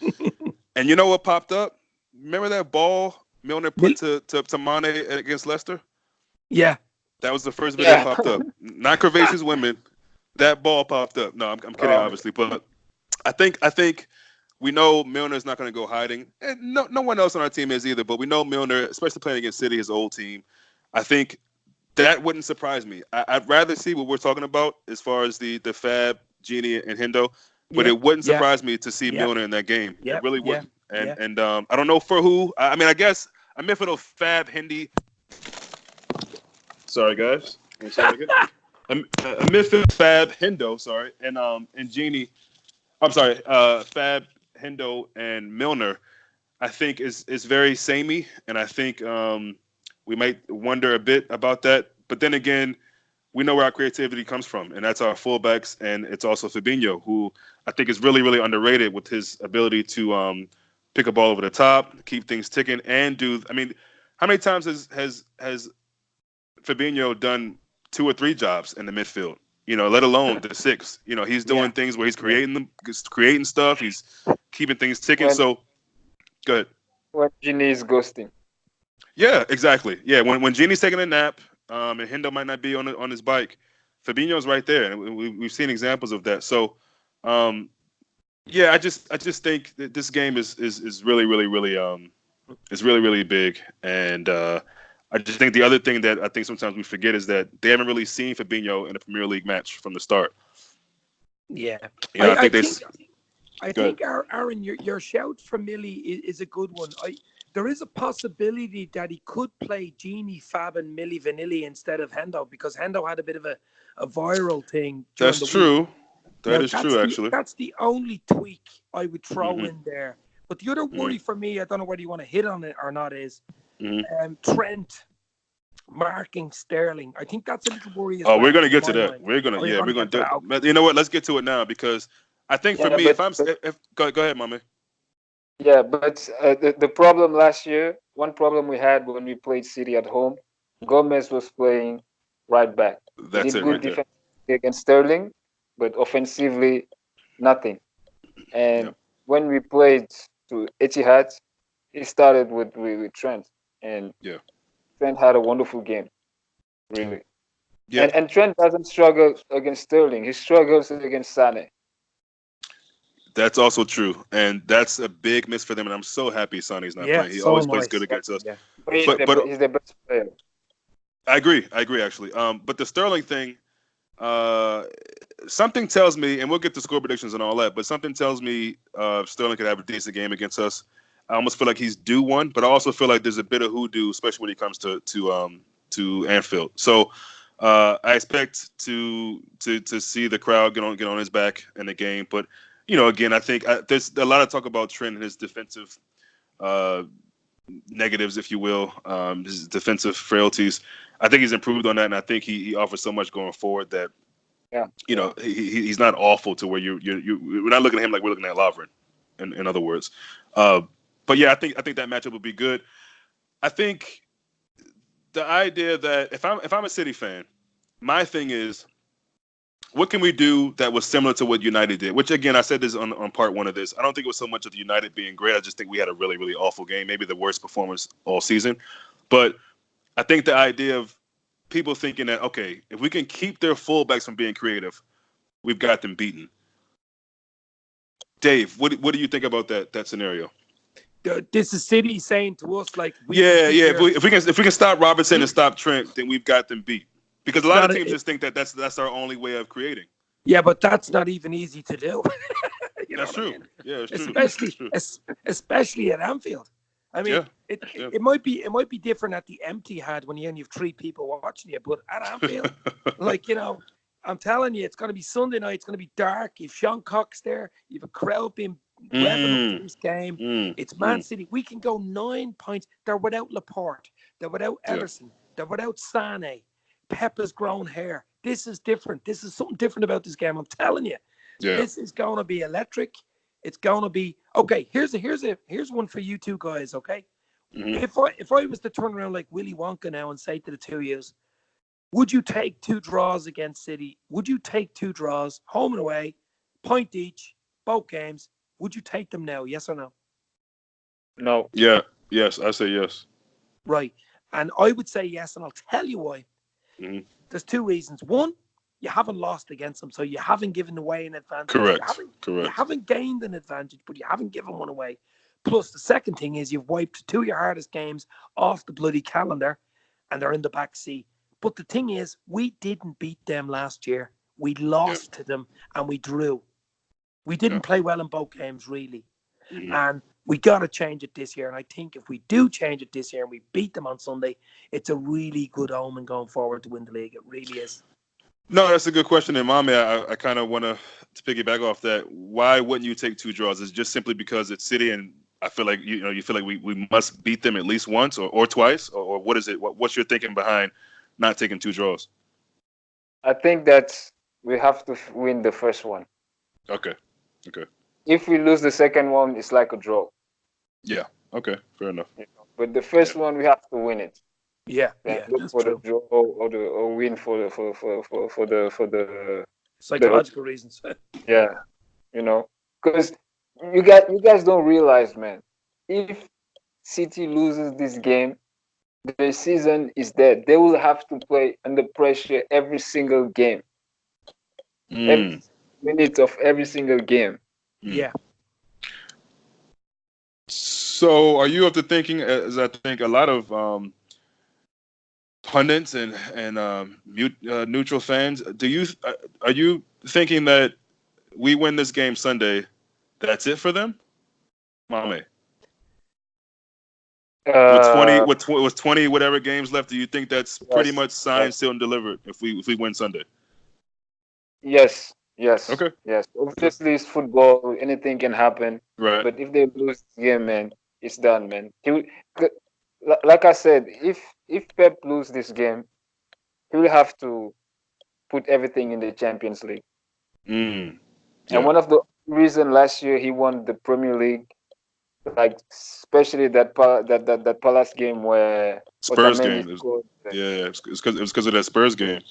And you know what popped up? Remember that ball Milner put Mil- to Mane against Leicester? yeah. That was the first video that Yeah. popped up. Not curvaceous women. That ball popped up. No, I'm kidding, Oh, obviously, but I think we know Milner's not going to go hiding, and no one else on our team is either. But we know Milner, especially playing against City, his old team. I think that wouldn't surprise me. I'd rather see what we're talking about as far as the Fab, Genie, and Hendo, but Yeah, it wouldn't yeah, surprise me to see yeah, Milner in that game. It yeah, really yeah, wouldn't. And yeah. and I don't know for who. I mean, I guess I'm in for the Fab, Hindi. Sorry, guys. One second. A midfield Fab, Hendo, sorry, and Genie. I'm sorry, Fab, Hendo, and Milner. I think is very samey, and I think we might wonder a bit about that. But then again, we know where our creativity comes from, and that's our fullbacks, and it's also Fabinho, who I think is really, really underrated with his ability to pick a ball over the top, keep things ticking, and do. I mean, how many times has Fabinho done two or three jobs in the midfield? Let alone the six. He's doing Yeah, things where he's yeah. creating stuff. He's keeping things ticking. when So good. when Genie is ghosting. Yeah, exactly. Yeah, when Genie's taking a nap, and Hendo might not be on his bike, Fabinho's right there, and we've seen examples of that. So, um, yeah, I just think that this game is really really really is really really big, and I just think the other thing that I think sometimes we forget is that they haven't really seen Fabinho in a Premier League match from the start. Yeah. I I think think good. Aaron, your shout for Millie is a good one. There is a possibility that he could play Genie, Fab, and Millie Vanilli instead of Hendo because Hendo had a bit of a viral thing during That's the week. true. That Now is true, actually. that's the only tweak I would throw Hmm. in there. But the other worry for me, I don't know whether you want to hit on it or not, is Hmm. Trent marking Sterling. I think that's a little worry as Oh, we're well gonna in get to my that. mind. We're gonna, Oh, you're yeah, going to we're gonna get to do that. it. Okay. But you know what? Let's get to it now because I think for Yeah, me, if go ahead, mommy. yeah, but the problem last year, one problem we had when we played City at home, Gomez was playing right back. He That's did it good right there. defensively against Sterling, but offensively, nothing. And Yep. when we played to Etihad, it started with Trent, and Yeah. Trent had a wonderful game, really. Yeah. And Trent doesn't struggle against Sterling; he struggles against Sane. That's also true, and that's a big miss for them. And I'm so happy Sonny's not Yeah, playing. He so always plays good nice. against us. Yeah. But But he's the best player. I agree. I agree actually. But the Sterling thing, uh, something tells me, and we'll get to score predictions and all that. But something tells me Sterling could have a decent game against us. I almost feel like he's due one, but I also feel like there's a bit of hoodoo, especially when he comes to Anfield. So I expect to see the crowd get on his back in the game. But again, I think there's a lot of talk about Trent and his defensive uh, negatives, if you will, his defensive frailties. I think he's improved on that, and I think he offers so much going forward that Yeah, yeah. he's not awful to where we're not looking at him like we're looking at Lovren. In other words, uh, but yeah, I think that matchup would be good. I think the idea that if I'm a City fan, my thing is what can we do that was similar to what United did? Which again, I said this on part one of this. I don't think it was so much of the United being great. I just think we had a really really awful game, maybe the worst performance all season. But I think the idea of people thinking that okay, if we can keep their fullbacks from being creative, we've got them beaten. Dave, what do you think about that scenario? This is City saying to us like we can Yeah, keep yeah. If their. we can stop Robertson and stop Trent, then we've got them beat. Because a It's lot of not. teams just think that that's our only way of creating. Yeah, but that's not even easy to do. You know That's what I true. mean? Yeah, it's true. It's Especially, true. especially at Anfield. I mean, Yeah, it, yeah. it might be different at the empty had when you only have three people watching you, but at Anfield, like I'm telling you, it's going to be Sunday night. It's going to be dark. You've Sean Cox there. You've a crowd being revving up for mm, this game. mm, It's Man mm. City. We can go 9 points. They're without Laporte. They're without Yeah, Ederson. They're without Sane. Pep has grown hair. This is different. This is something different about this game. I'm telling you, yeah. this is going to be electric. It's going to be okay. Here's one for you two guys. Okay, Hmm. if I was to turn around like Willy Wonka now and say to the two of yous, would you take two draws against City? Would you take two draws, home and away, point each, both games? Would you take them now? Yes or no? No. Yeah, yes. I say yes. Right. And I would say yes, and I'll tell you why. Hmm. There's two reasons. One, you haven't lost against them, so you haven't given away an advantage. You Correct. haven't you Correct. haven't gained an advantage, but you haven't given one away. Plus, the second thing is you've wiped two of your hardest games off the bloody calendar, and they're in the back seat. But the thing is, we didn't beat them last year. We Yeah. lost to them, and we drew. We Yeah. didn't play well in both games, really. Hmm. And we got to change it this year. And I think if we do change it this year and we beat them on Sunday, it's a really good omen going forward to win the league. It really is. No, that's a good question. And Mame, I kind of want to piggyback off that. Why wouldn't you take two draws? Is it just simply because it's City and I feel like you feel like we must beat them at least once or twice or what is it? What's your thinking behind not taking two draws? I think that we have to win the first one. Okay. Okay. If we lose the second one, it's like a draw. Yeah. Okay. Fair enough. But the Yeah. first one, we have to win it. Yeah, Then yeah, look that's for the true. draw or win for the Psychological reasons. yeah, because you guys don't realize, man. If City loses this game, the season is dead. They will have to play under pressure every single game, every Mm, minute of every single game. mm. Yeah. So, are you up to thinking, as I think a lot of pundits and neutral fans, are you thinking that we win this game Sunday? That's it for them, Mame. With 20, Uh, with 20 whatever games left, do you think that's pretty yes, much signed, yes, sealed, and delivered if we win Sunday? yes, yes, Okay. yes. Okay. Obviously, it's football. Anything can happen. Right. But if they lose this game, man, it's done, man. Like I said, if Pep lose this game, he will have to put everything in the Champions League. Mm. And Yeah. one of the reason last year he won the Premier League, like especially that Palace game where Spurs Otamendi game. scored. Yeah. It was because of that Spurs game.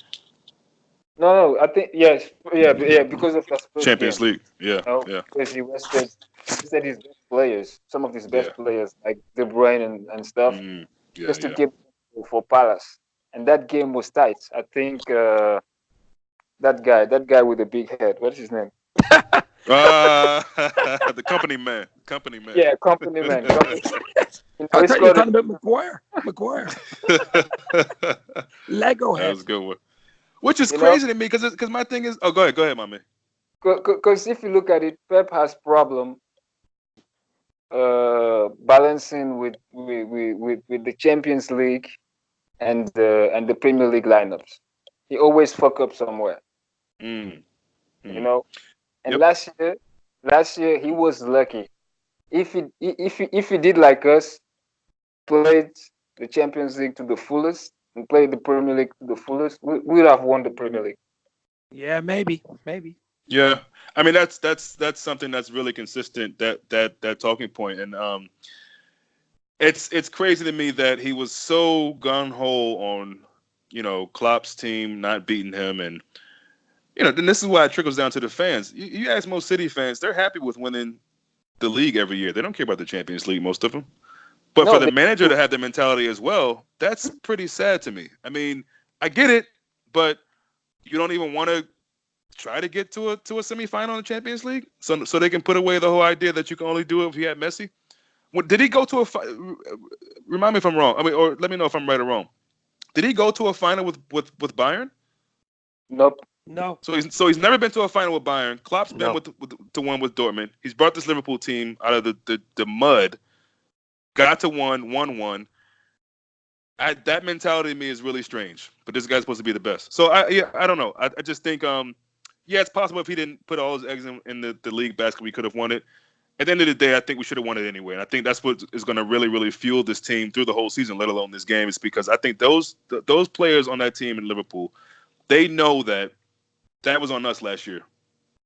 No, I think yes, yeah, because of that first Champions game. League. Yeah, No, yeah, because he rested his best players, some of his yeah. best players like De Bruyne and stuff, Mm, yeah, just to yeah. keep for Palace. And that game was tight. I think that guy with the big head, what is his name? The company man. Company man. Yeah, company man, company. I He thought you were scored it talking about McGuire. McGuire. That Lego was head. a good one. Which is you know, crazy to me because my thing is. Oh, go ahead, my man. because if you look at it, Pep has problem balancing with the Champions League and the Premier League lineups. He always fuck up somewhere, Mm, you mm. know. And Yep. last year he was lucky. If he did like us, played the Champions League to the fullest and played the Premier League to the fullest, we would have won the Premier League. Yeah, maybe, maybe. Yeah. I mean that's something that's really consistent. That talking point, and it's crazy to me that he was so gun ho on Klopp's team not beating him, and then this is why it trickles down to the fans. You ask most City fans, they're happy with winning the league every year. They don't care about the Champions League, most of them. But for No, the they manager do. to have the mentality as well, that's pretty sad to me. I mean, I get it, but you don't even want to try to get to a semifinal in the Champions League, so they can put away the whole idea that you can only do it if you had Messi. Did he go to a? Remind me if I'm wrong. I mean, or let me know if I'm right or wrong. Did he go to a final with Bayern? Nope. No, So he's never been to a final with Bayern. Klopp's been no. to one with Dortmund. He's brought this Liverpool team out of the mud. Got to one, won one. That mentality to me is really strange. But this guy's supposed to be the best. So I don't know. I just think yeah, it's possible if he didn't put all his eggs in the league basket, we could have won it. At the end of the day, I think we should have won it anyway. And I think that's what is going to really, really fuel this team through the whole season, let alone this game, is because I think those players on that team in Liverpool, they know that was on us last year.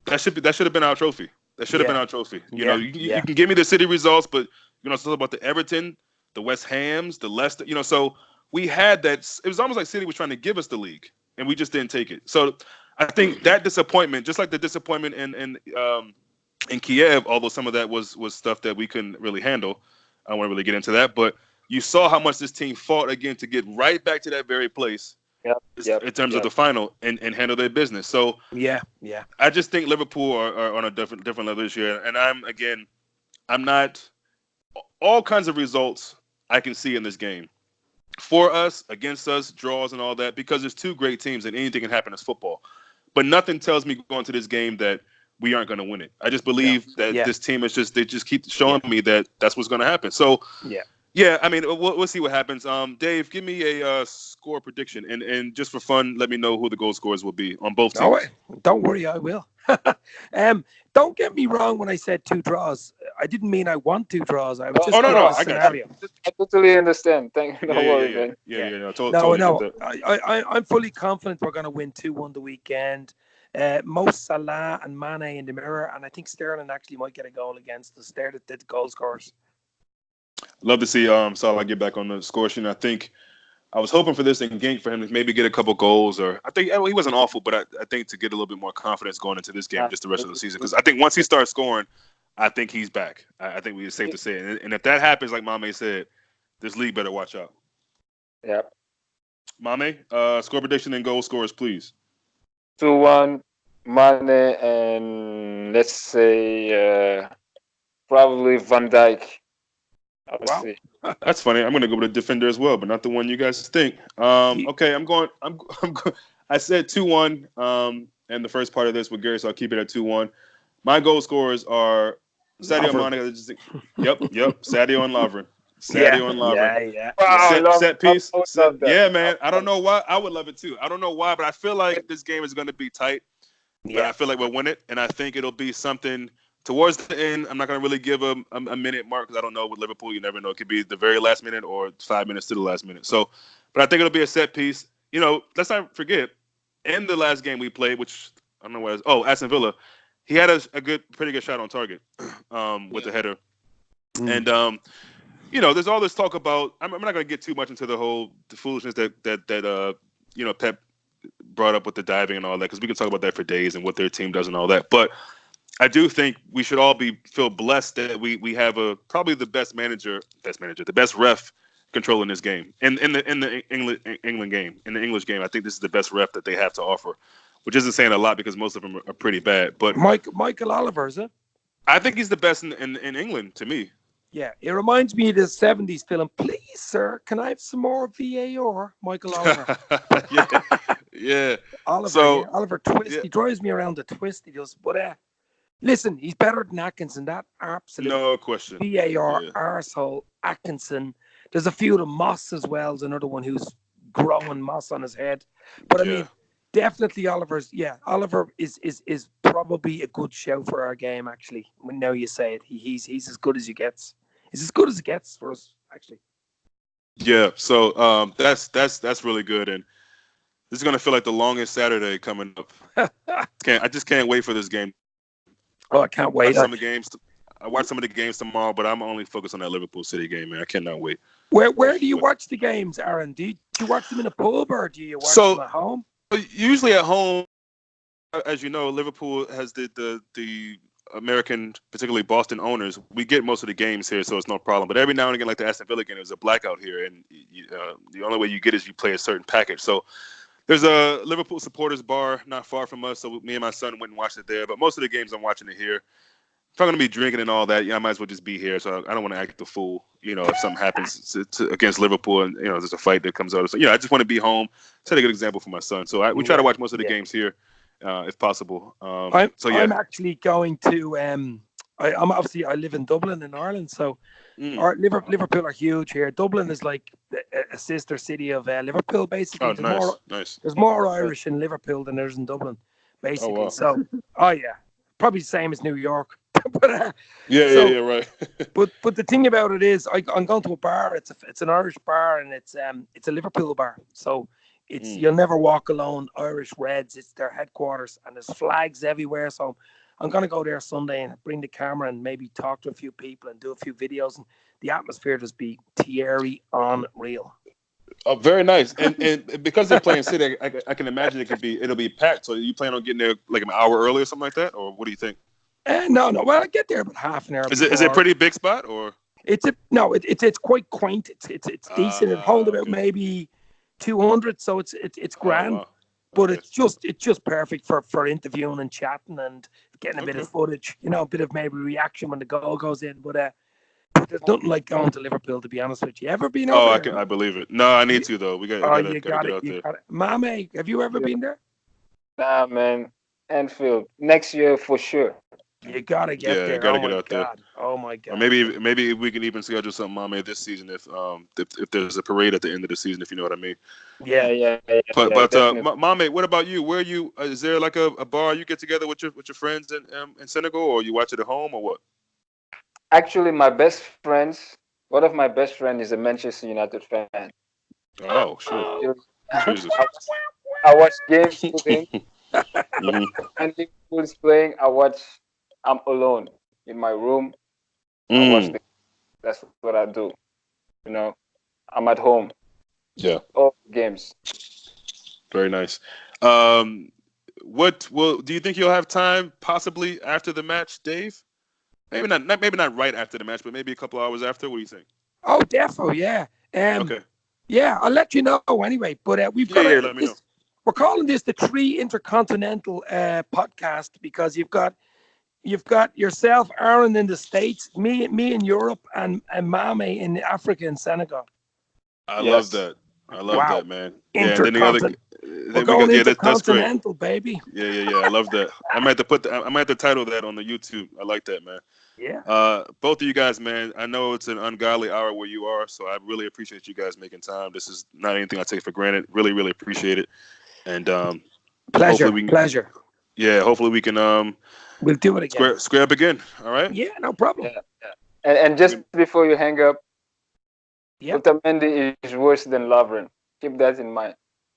That should have been our trophy. That should have been Yeah, our trophy. yeah, You yeah. can give me the City results, but it's all about the Everton, the West Hams, the Leicester. So we had that. It was almost like City was trying to give us the league, and we just didn't take it. So I think that disappointment, just like the disappointment in Kiev, although some of that was stuff that we couldn't really handle. I don't want to really get into that, but you saw how much this team fought again to get right back to that very place Yep. Yep. in terms of Yep. the final and handle their business. So Yeah, yeah. I just think Liverpool are on a different level this year, and I'm not all kinds of results I can see in this game for us, against us, draws and all that, because there's two great teams and anything can happen as football. But nothing tells me going to this game that we aren't going to win it. I just No. believe that Yeah, this team they just keep showing yeah, me that that's what's going to happen. So yeah. yeah, I mean we'll see what happens. Dave, give me a score prediction, and just for fun, let me know who the goal scorers will be on both Oh, teams. don't worry, I will. Don't get me wrong when I said two draws. I didn't mean I want two draws. I was Oh, Oh just no, giving no, a I got you. scenario. I totally understand. Thank Yeah, No yeah, yeah, worry, yeah, man. yeah, Yeah. yeah. No, No, totally get no. that. I'm fully confident we're going to win 2-1 the weekend. Mo Salah and Mane in the mirror, and I think Sterling actually might get a goal against us. They're the goal scorers. Love to see Salah get back on the score sheet. And I think I was hoping for this in game for him to maybe get a couple goals, or I think he wasn't awful, but I think to get a little bit more confidence going into this game, Uh, just the rest of the season, because I think once he starts scoring, I think he's back. I think it's safe to say it. And if that happens, like Mame said, this league better watch out. Yep. Mame, score prediction and goal scorers, please. 2-1, Mane, and let's say probably Van Dijk. I'll Wow. see. That's funny. I'm going to go with a defender as well, but not the one you guys think. You, Okay, I'm going. I'm going. I said 2-1 in the first part of this with Gary, so I'll keep it at 2-1. My goal scorers are Sadio Lovren. Mane. Yep. Sadio and Lovren. Yeah, Sadio and Lovren. yeah, yeah, Wow, yeah. I love. Set I piece. would love that. Yeah, I man. I would don't love know why. I would love it too. I don't know why, but I feel like this game is going to be tight. But Yeah. I feel like we'll win it, and I think it'll be something towards the end. I'm not going to really give a minute mark because I don't know with Liverpool. You never know. It could be the very last minute or 5 minutes to the last minute. So, but I think it'll be a set piece. Let's not forget in the last game we played, which I don't know what. Aston Villa, he had a pretty good shot on target with the header, Mm. and there's all this talk about. I'm not going to get too much into the foolishness that Pep brought up with the diving and all that, because we can talk about that for days and what their team does and all that. But I do think we should all feel blessed that we have probably the best manager, the best ref controlling this game in the England game, in the English game. I think this is the best ref that they have to offer, which isn't saying a lot because most of them are pretty bad. But Michael Oliver, is it? I think he's the best in England to me. Yeah, it reminds me of the 70s film. Please, sir, can I have some more VAR? Michael Oliver. yeah. Oliver, so, yeah. Oliver Twist. Yeah. He drives me around the twist. He does. But listen, he's better than Atkinson. That absolute No question. VAR arsehole Atkinson. There's a few of them. Moss as well is another one who's growing moss on his head. But I mean, definitely Oliver is probably a good show for our game, actually. Now you say it. He's as good as he gets. He's as good as it gets for us, actually. Yeah, so that's really good, and this is gonna feel like the longest Saturday coming up. I just can't wait for this game. Oh, I can't wait. I watch some of the games tomorrow, but I'm only focused on that Liverpool City game, man. I cannot wait. Where do you watch the games, Aaron? Do you watch them in a pub or do you watch them at home? Usually at home. As you know, Liverpool has the American, particularly Boston owners. We get most of the games here, so it's no problem. But every now and again, like the Aston Villa game, there's a blackout here, and the only way you get is you play a certain package. So there's a Liverpool supporters bar not far from us, so me and my son went and watched it there. But most of the games I'm watching it here. If I'm going to be drinking and all that, I might as well just be here. So I don't want to act the fool, if something happens against Liverpool and, there's a fight that comes out. So, I just want to be home. Set a good example for my son. So we try to watch most of the games here. If possible. I'm actually going to. I live in Dublin in Ireland, so Liverpool are huge here. Dublin is like a sister city of Liverpool, basically. Oh, nice. There's more Irish in Liverpool than there's in Dublin, basically. Oh, wow. So, probably the same as New York. But, right. but the thing about it is, I'm going to a bar. It's an Irish bar, and it's a Liverpool bar. So. You'll never walk alone. Irish Reds, it's their headquarters, and there's flags everywhere. So I'm going to go there Sunday and bring the camera and maybe talk to a few people and do a few videos. And the atmosphere just be Thierry unreal. Oh, very nice. And because they're playing City, I can imagine it'll be packed. So you plan on getting there like an hour early or something like that, or what do you think? No. Well, I get there about half an hour. Is it a pretty big spot or? It's quite quaint. It's decent. It holds about maybe 200, so it's grand, wow. But it's just perfect for interviewing and chatting and getting a bit of footage, a bit of maybe reaction when the goal goes in. But there's nothing like going to Liverpool, to be honest with you. Ever been over there? I believe it. No, I need to though. We got to get out there. Mame, have you ever been there? Nah, man. Anfield next year for sure. You gotta get there. You gotta get out there. Oh my god. Or maybe we can even schedule something, Mame, this season if there's a parade at the end of the season, if you know what I mean. Yeah. But Mame, what about you? Where you? Is there like a bar you get together with your friends in Senegal, or you watch it at home, or what? Actually, one of my best friends is a Manchester United fan. Oh, sure. Jesus. I watch games with him. And Liverpool is playing. I'm alone in my room. I watch that's what I do. I'm at home. Yeah. All games. Very nice. Do you think you'll have time possibly after the match, Dave? Maybe not right after the match, but maybe a couple hours after. What do you think? Oh, defo, yeah. Okay. Yeah, I'll let you know anyway. But we've got let me know. We're calling this the Three Intercontinental podcast because you've got yourself, Aaron, in the States, me in Europe, and Mame in Africa and Senegal. I love that. I love that, man. Yeah, and then the other. We're going intercontinental, baby. Yeah. I love that. I might have to title that on the YouTube. I like that, man. Yeah. Both of you guys, man. I know it's an ungodly hour where you are, so I really appreciate you guys making time. This is not anything I take for granted. Really, really appreciate it. And pleasure. Yeah, hopefully we can we'll do it again. Square up again. All right. Yeah, no problem. Yeah. And just before you hang up, Otamendi is worse than Lovren. Keep that in mind.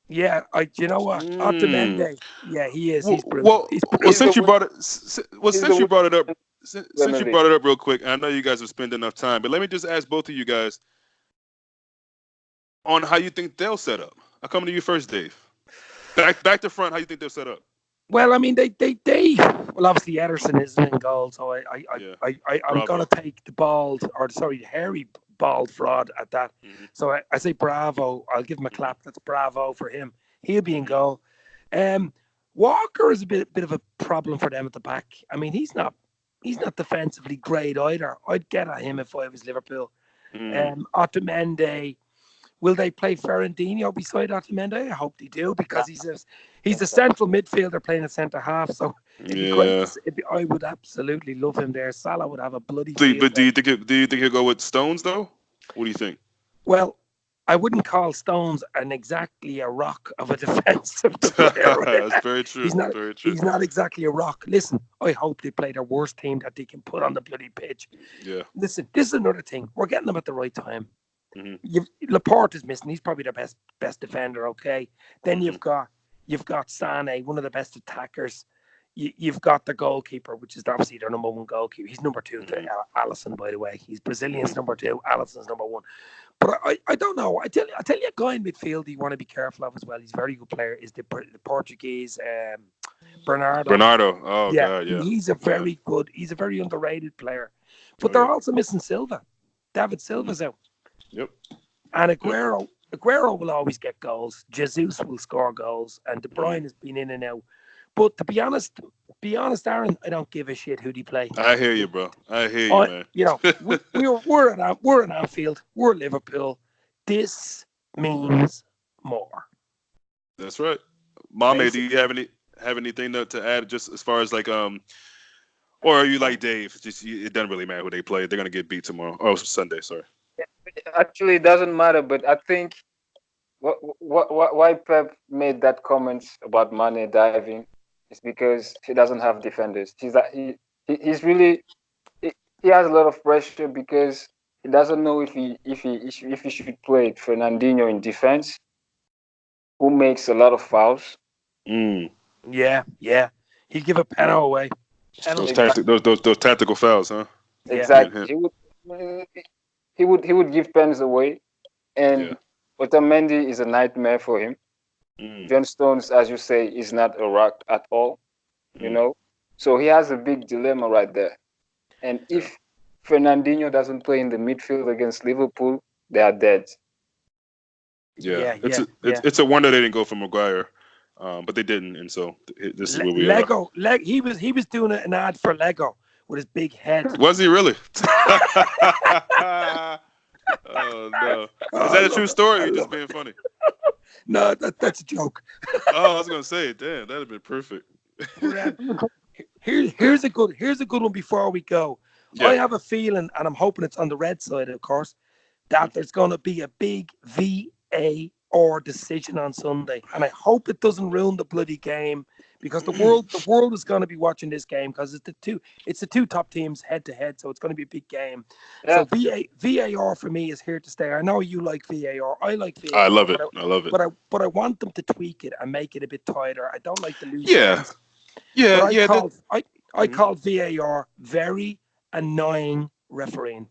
Yeah, you know what? Otamendi. Yeah, he is. He's brilliant. Well, since you brought it up real quick, I know you guys have spent enough time, but let me just ask both of you guys on how you think they'll set up. I'll come to you first, Dave. Back to front. How you think they're set up? Well, I mean, well, obviously Ederson isn't in goal, so Yeah, I'm gonna Bravo. take the hairy bald fraud at that. Hmm. So I say bravo. I'll give him a Hmm. clap. That's bravo for him. He'll be in Hmm. goal. Um, Walker is a bit of a problem for them at the back. I mean, he's not defensively great either. I'd get at him if I was Liverpool. Mm. Otamendi. Will they play Ferrandinho beside Otamendi? I hope they do Yeah, because I he's think a so. central midfielder playing at centre half. So it'd be great. Yeah. I would absolutely love him there. Salah would have a bloody So, field but day. do you think he'll go with Stones though? What do you think? Well, I wouldn't call Stones an exactly a rock of a defensive player. That's very true. he's not. Very true. He's not exactly a rock. Listen, I hope they play their worst team that they can put on the bloody pitch. Yeah. Listen, this is another thing. We're getting them at the right time. Hmm. Laporte is missing. He's probably their best defender. Okay, then Hmm. you've got Sane, one of the best attackers. You've got the goalkeeper, which is obviously their number one goalkeeper. He's number two to Hmm. Allison, by the way. He's Brazilian's Hmm. number two. Allison's number one. But I don't know. I tell you, a guy in midfield you want to be careful of as well. He's a very good player. Is the Portuguese Bernardo? Bernardo. Oh Yeah, God. Yeah. he's a Yeah. very good. He's a very underrated player. But Oh they're yeah. also missing Silva. David Hmm. Silva's out. Yep. And Yep. Aguero will always get goals. Jesus will score goals, and De Hmm. Bruyne has been in and out. But to be honest, Aaron, I don't give a shit who they play. I hear you, bro. I hear you, I, man. we're in Anfield. We're Liverpool. This means more, That's right. Mame, do you basically. have anything to add just as far as like or are you like Dave? Just it doesn't really matter who they play. They're gonna get beat tomorrow. Oh, Sunday. Sorry. Actually, it doesn't matter, but I think why Pep made that comment about Mane diving is because he doesn't have defenders. He's really he has a lot of pressure because he doesn't know if he should play Fernandinho in defense, who makes a lot of fouls. Mm. Yeah, yeah. He give a penalty away. Those Penalty. Exactly. those tactical fouls, huh? Yeah, Hint, Exactly. hint. He would give pens away, Yeah. and Otamendi is a nightmare for him. Mm. John Stones, as you say, is not a rock at all. You Mm. know, so he has a big dilemma right there. And Yeah. if Fernandinho doesn't play in the midfield against Liverpool, they are dead. Yeah. yeah, yeah, yeah. It's a wonder they didn't go for Maguire, but they didn't, and so this is where we are. Lego, he was doing an ad for Lego with his big head. Was he really? Oh no! Oh, Is I that a true love it. story? Or I you just love being it. funny? No, that's a joke. Oh, I was gonna say, damn, that'd have been perfect. But, here's a good one before we go. I Yeah. have a feeling, and I'm hoping it's on the red side, of course, that there's going to be a big VAR decision on Sunday, and I hope it doesn't ruin the bloody game because the world is going to be watching this game because it's the two top teams head to head, so it's going to be a big game. So Yeah, VAR for me is here to stay. I know you like VAR, I like I VAR, love it. but I, I love it. but I but I want them to tweak it and make it a bit tighter. I don't like the loose Yeah. ends. But Yeah. I Yeah. That. call I Mhm. call VAR very annoying refereeing.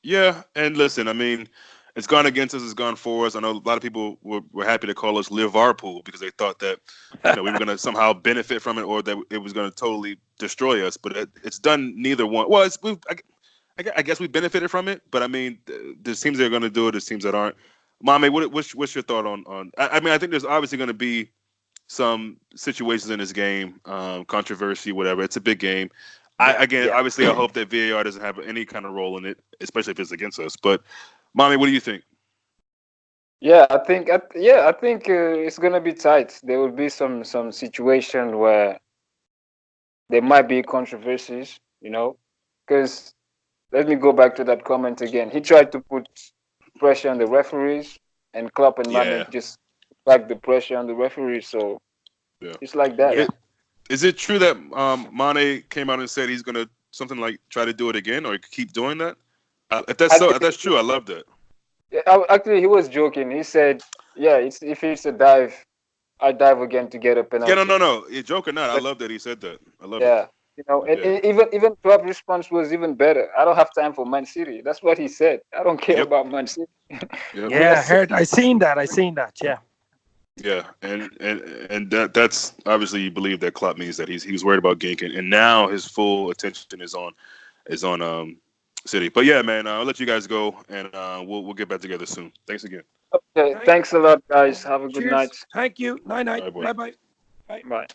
Yeah. And listen, I mean, it's gone against us. It's gone for us. I know a lot of people were happy to call us Liverpool because they thought that we were going to somehow benefit from it or that it was going to totally destroy us. But it's done neither one. Well, I guess we benefited from it, but I mean, there's teams that are going to do it. There's teams that aren't. Mommy, what's your thought on? I mean, I think there's obviously going to be some situations in this game, controversy, whatever. It's a big game. Yeah, Again, yeah. obviously, I hope that VAR doesn't have any kind of role in it, especially if it's against us. But, mommy, what do you think? yeah. I think it's gonna be tight. There will be some situation where there might be controversies. Because let me go back to that comment again. He tried to put pressure on the referees, and Klopp and Mane Yeah, just back the pressure on the referees. So yeah. it's like that. Yeah. Is it true that Mane came out and said he's gonna something like try to do it again or keep doing that? If that's so, if Actually, that's true, I love that. actually, he was joking. He said, "Yeah, if it's a dive, I dive again to get a Yeah, no, penalty." no, no. You joke or not, I But love that he said that. I love it. yeah, and Yeah. even Klopp's response was even better. I don't have time for Man City. That's what he said. I don't care Yep. about Man City. Yep. We are Yeah, I so heard. I seen that. Yeah. Yeah, and that's obviously you believe that Klopp means that he was worried about Ginkin, and now his full attention is on City. But yeah, man, I'll let you guys go, and we'll get back together soon. Thanks again. Okay, Thank, thanks a lot, guys. Have a good night. cheers. Thank you. Night All night. right, boy. Bye bye. Bye. Bye.